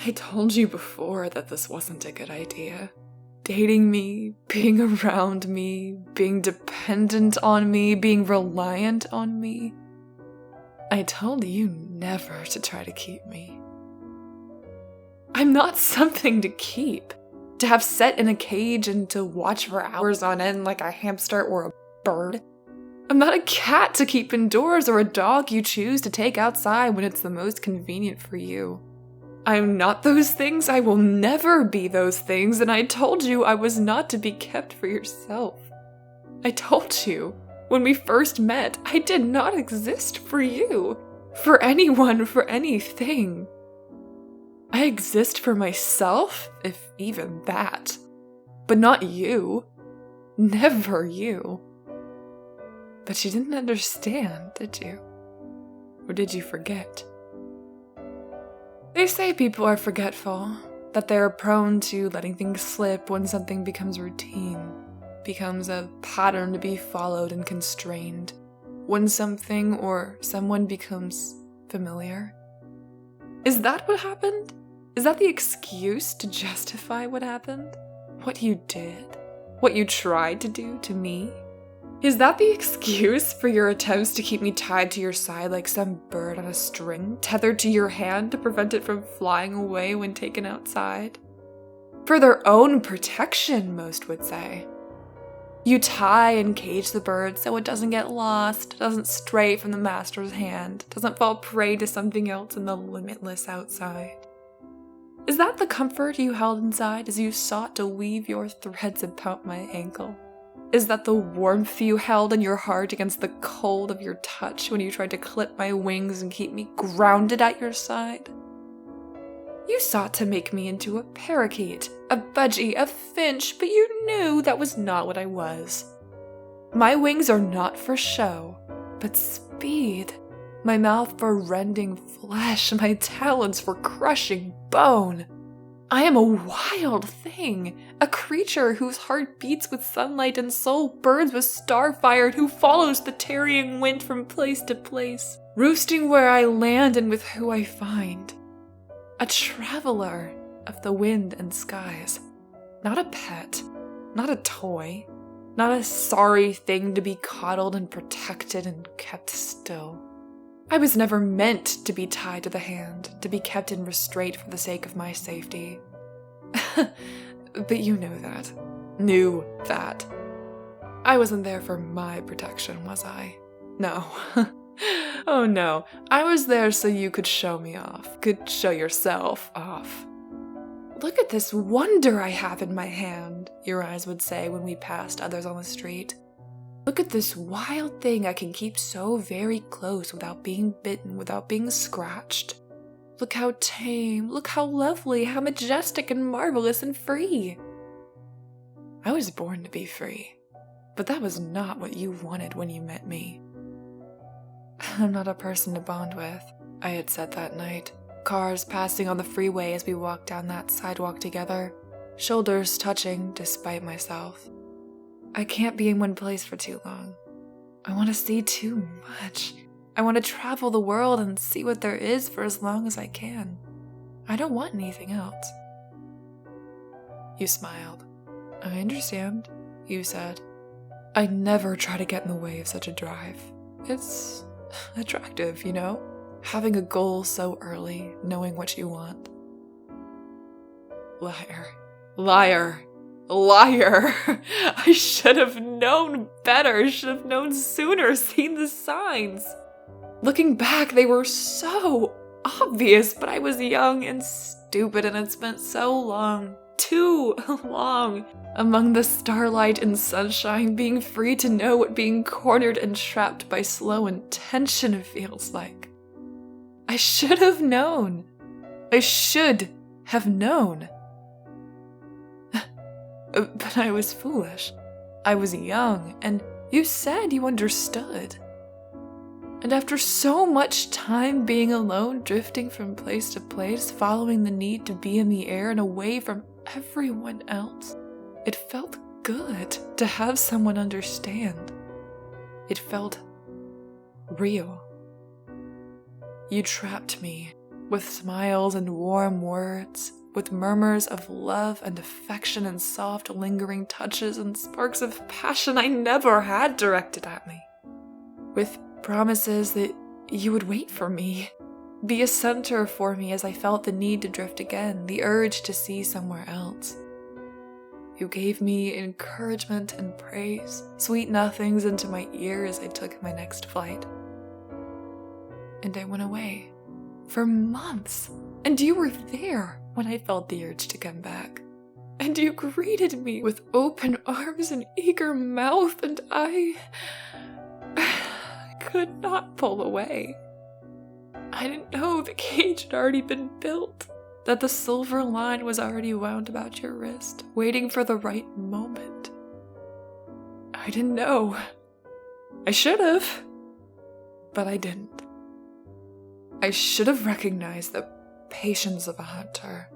I told you before that this wasn't a good idea. Dating me, being around me, being dependent on me, being reliant on me. I told you never to try to keep me. I'm not something to keep, to have set in a cage and to watch for hours on end like a hamster or a bird. I'm not a cat to keep indoors or a dog you choose to take outside when it's the most convenient for you. I'm not those things, I will never be those things, and I told you I was not to be kept for yourself. I told you, when we first met, I did not exist for you, for anyone, for anything. I exist for myself, if even that, but not you. Never you. But you didn't understand, did you? Or did you forget? They say people are forgetful, that they are prone to letting things slip when something becomes routine, becomes a pattern to be followed and constrained, when something or someone becomes familiar. Is that what happened? Is that the excuse to justify what happened? What you did? What you tried to do to me? Is that the excuse for your attempts to keep me tied to your side like some bird on a string, tethered to your hand to prevent it from flying away when taken outside? For their own protection, most would say. You tie and cage the bird so it doesn't get lost, doesn't stray from the master's hand, doesn't fall prey to something else in the limitless outside. Is that the comfort you held inside as you sought to weave your threads about my ankle? Is that the warmth you held in your heart against the cold of your touch when you tried to clip my wings and keep me grounded at your side? You sought to make me into a parakeet, a budgie, a finch, but you knew that was not what I was. My wings are not for show, but speed. My mouth for rending flesh, my talons for crushing bone. I am a wild thing, a creature whose heart beats with sunlight and soul burns with starfire, and who follows the tarrying wind from place to place, roosting where I land and with who I find. A traveler of the wind and skies, not a pet, not a toy, not a sorry thing to be coddled and protected and kept still. I was never meant to be tied to the hand, to be kept in restraint for the sake of my safety. But you know that. Knew that. I wasn't there for my protection, was I? No. Oh no. I was there so you could show me off, could show yourself off. Look at this wonder I have in my hand, your eyes would say when we passed others on the street. Look at this wild thing I can keep so very close without being bitten, without being scratched. Look how tame, look how lovely, how majestic and marvelous and free. I was born to be free, but that was not what you wanted when you met me. I'm not a person to bond with, I had said that night, cars passing on the freeway as we walked down that sidewalk together, shoulders touching despite myself. I can't be in one place for too long. I want to see too much. I want to travel the world and see what there is for as long as I can. I don't want anything else. You smiled. I understand, you said. I never try to get in the way of such a drive. It's attractive, you know? Having a goal so early, knowing what you want. Liar. Liar. Liar! I should have known better, should have known sooner, seen the signs. Looking back, they were so obvious, but I was young and stupid and had spent so long, too long, among the starlight and sunshine, being free to know what being cornered and trapped by slow intention feels like. I should have known. I should have known. But I was foolish. I was young, and you said you understood. And after so much time being alone, drifting from place to place, following the need to be in the air and away from everyone else, it felt good to have someone understand. It felt real. You trapped me, with smiles and warm words, with murmurs of love and affection and soft lingering touches and sparks of passion I never had directed at me, with promises that you would wait for me, be a center for me as I felt the need to drift again, the urge to see somewhere else. You gave me encouragement and praise, sweet nothings into my ear as I took my next flight. And I went away for months, and you were there when I felt the urge to come back. And you greeted me with open arms and eager mouth, and I could not pull away. I didn't know the cage had already been built, that the silver line was already wound about your wrist, waiting for the right moment. I didn't know. I should have, but I didn't. I should have recognized the patience of a hunter,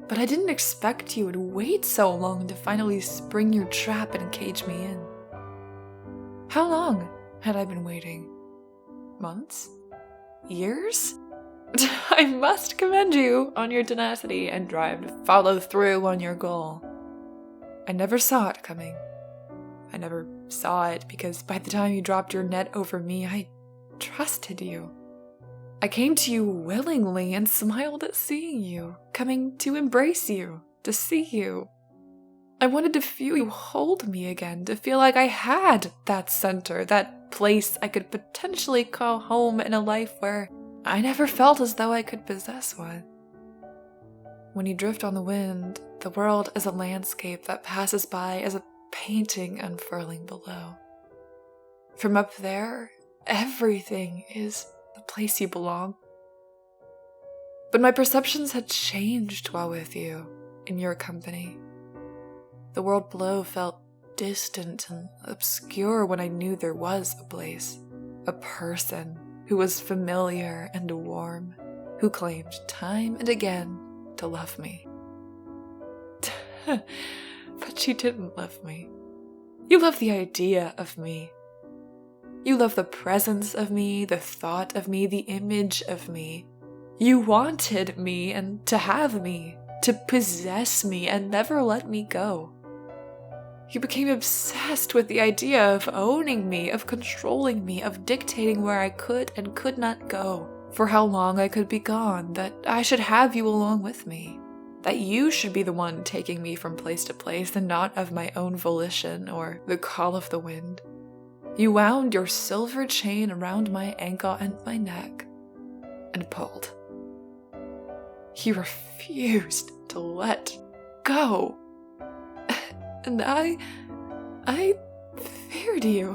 but I didn't expect you would wait so long to finally spring your trap and cage me in. How long had I been waiting? Months? Years? I must commend you on your tenacity and drive to follow through on your goal. I never saw it coming. I never saw it because by the time you dropped your net over me, I trusted you. I came to you willingly and smiled at seeing you, coming to embrace you, to see you. I wanted to feel you hold me again, to feel like I had that center, that place I could potentially call home in a life where I never felt as though I could possess one. When you drift on the wind, the world is a landscape that passes by as a painting unfurling below. From up there, everything is the place you belong. But my perceptions had changed while with you, in your company. The world below felt distant and obscure when I knew there was a place, a person who was familiar and warm, who claimed time and again to love me. But you didn't love me. You loved the idea of me. You loved the presence of me, the thought of me, the image of me. You wanted me and to have me, to possess me and never let me go. You became obsessed with the idea of owning me, of controlling me, of dictating where I could and could not go, for how long I could be gone, that I should have you along with me, that you should be the one taking me from place to place and not of my own volition or the call of the wind. You wound your silver chain around my ankle and my neck and pulled. You refused to let go. And I feared you.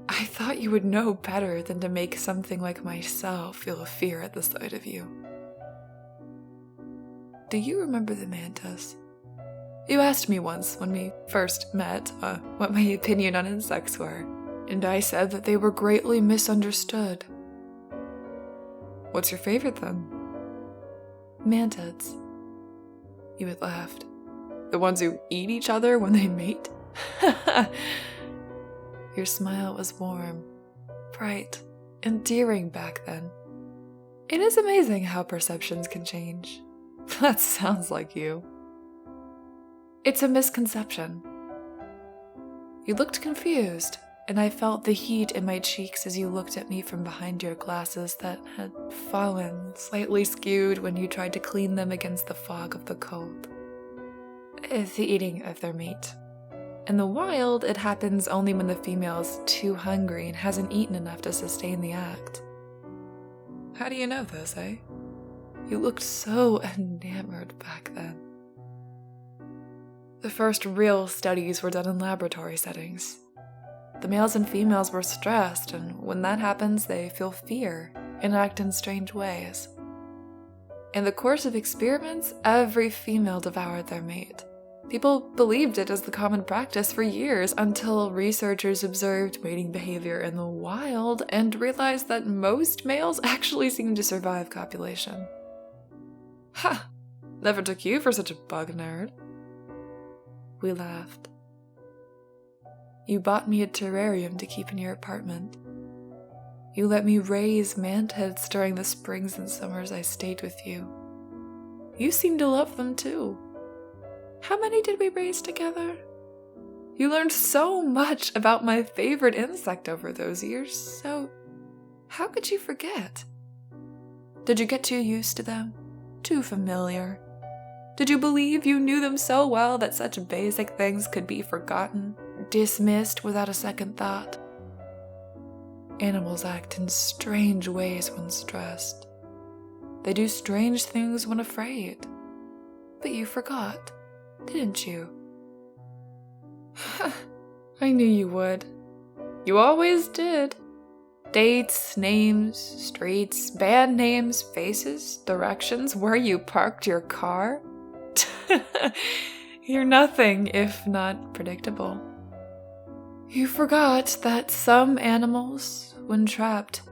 I thought you would know better than to make something like myself feel a fear at the sight of you. Do you remember the mantas? You asked me once when we first met what my opinion on insects were, and I said that they were greatly misunderstood. What's your favorite then? Mantids. You had laughed. The ones who eat each other when they mate? Your smile was warm, bright, endearing back then. It is amazing how perceptions can change. That sounds like you. It's a misconception. You looked confused, and I felt the heat in my cheeks as you looked at me from behind your glasses that had fallen, slightly skewed when you tried to clean them against the fog of the cold. It's the eating of their mate. In the wild, it happens only when the female is too hungry and hasn't eaten enough to sustain the act. How do you know this, eh? You looked so enamored back then. The first real studies were done in laboratory settings. The males and females were stressed, and when that happens, they feel fear and act in strange ways. In the course of experiments, every female devoured their mate. People believed it as the common practice for years until researchers observed mating behavior in the wild and realized that most males actually seem to survive copulation. Ha! Never took you for such a bug nerd. We laughed. You bought me a terrarium to keep in your apartment. You let me raise mantids during the springs and summers I stayed with you. You seem to love them too. How many did we raise together? You learned so much about my favorite insect over those years, so how could you forget? Did you get too used to them? Too familiar? Did you believe you knew them so well that such basic things could be forgotten, dismissed without a second thought? Animals act in strange ways when stressed. They do strange things when afraid. But you forgot, didn't you? I knew you would. You always did. Dates, names, streets, band names, faces, directions, where you parked your car. You're nothing if not predictable. You forgot that some animals, when trapped,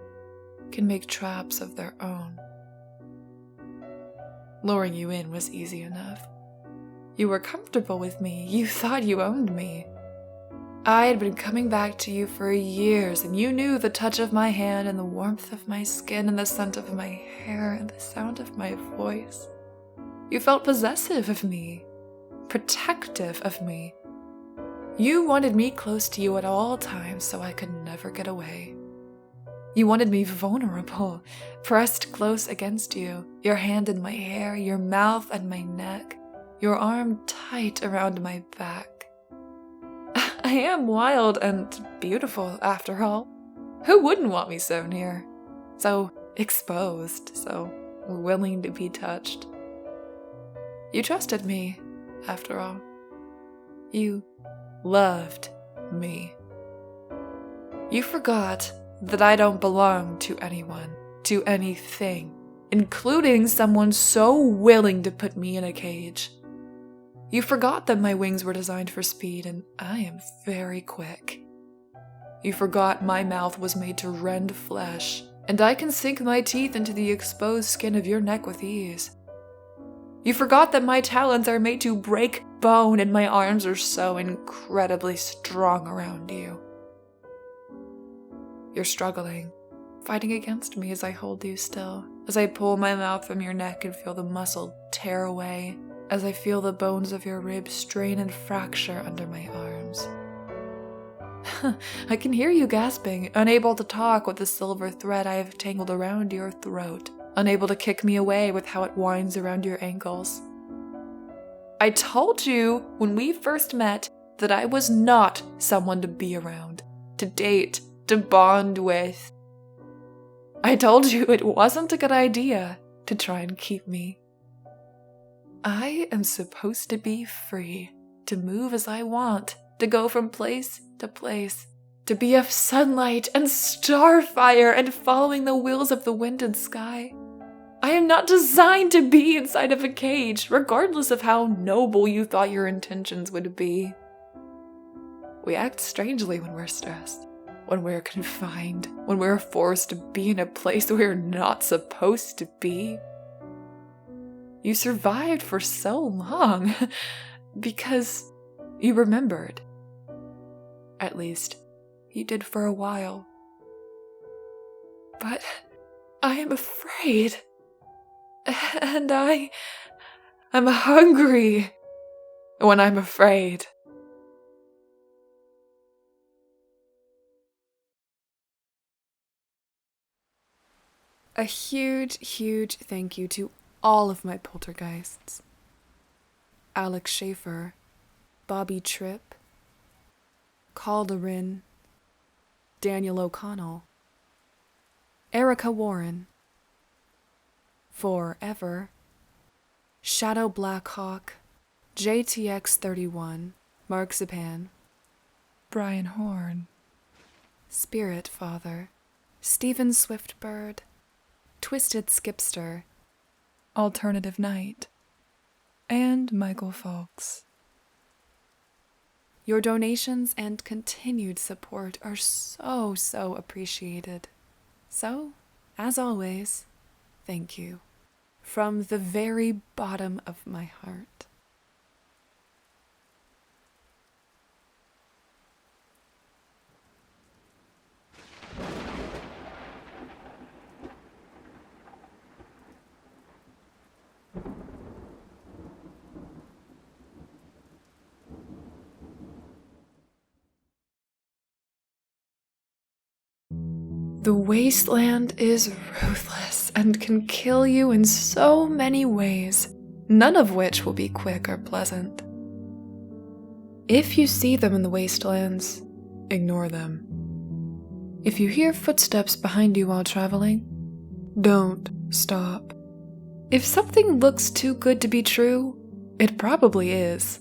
can make traps of their own. Luring you in was easy enough. You were comfortable with me. You thought you owned me. I had been coming back to you for years, and you knew the touch of my hand and the warmth of my skin and the scent of my hair and the sound of my voice. You felt possessive of me, protective of me. You wanted me close to you at all times so I could never get away. You wanted me vulnerable, pressed close against you, your hand in my hair, your mouth and my neck, your arm tight around my back. I am wild and beautiful, after all. Who wouldn't want me so near? So exposed, so willing to be touched. You trusted me, after all. You loved me. You forgot that I don't belong to anyone, to anything, including someone so willing to put me in a cage. You forgot that my wings were designed for speed, and I am very quick. You forgot my mouth was made to rend flesh, and I can sink my teeth into the exposed skin of your neck with ease. You forgot that my talons are made to break bone, and my arms are so incredibly strong around you. You're struggling, fighting against me as I hold you still, as I pull my mouth from your neck and feel the muscle tear away, as I feel the bones of your ribs strain and fracture under my arms. I can hear you gasping, unable to talk with the silver thread I have tangled around your throat, unable to kick me away with how it winds around your ankles. I told you when we first met that I was not someone to be around, to date, to bond with. I told you it wasn't a good idea to try and keep me. I am supposed to be free, to move as I want, to go from place to place, to be of sunlight and starfire and following the wheels of the wind and sky. I am not designed to be inside of a cage, regardless of how noble you thought your intentions would be. We act strangely when we're stressed, when we're confined, when we're forced to be in a place we're not supposed to be. You survived for so long because you remembered. At least, you did for a while. But I am afraid. And I'm hungry when I'm afraid. A huge, huge thank you to all of my poltergeists. Alex Schaefer, Bobby Tripp, Calderin, Daniel O'Connell, Erica Warren, Forever, Shadow Blackhawk, JTX31, Mark Zapan, Brian Horn, Spirit Father, Stephen Swiftbird, Twisted Skipster, Alternative Night, and Michael Fawkes. Your donations and continued support are so appreciated. So, as always, thank you. From the very bottom of my heart. The wasteland is ruthless and can kill you in so many ways, none of which will be quick or pleasant. If you see them in the wastelands, ignore them. If you hear footsteps behind you while traveling, don't stop. If something looks too good to be true, it probably is.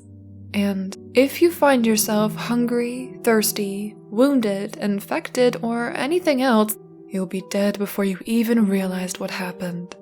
And if you find yourself hungry, thirsty, wounded, infected, or anything else, you'll be dead before you even realized what happened.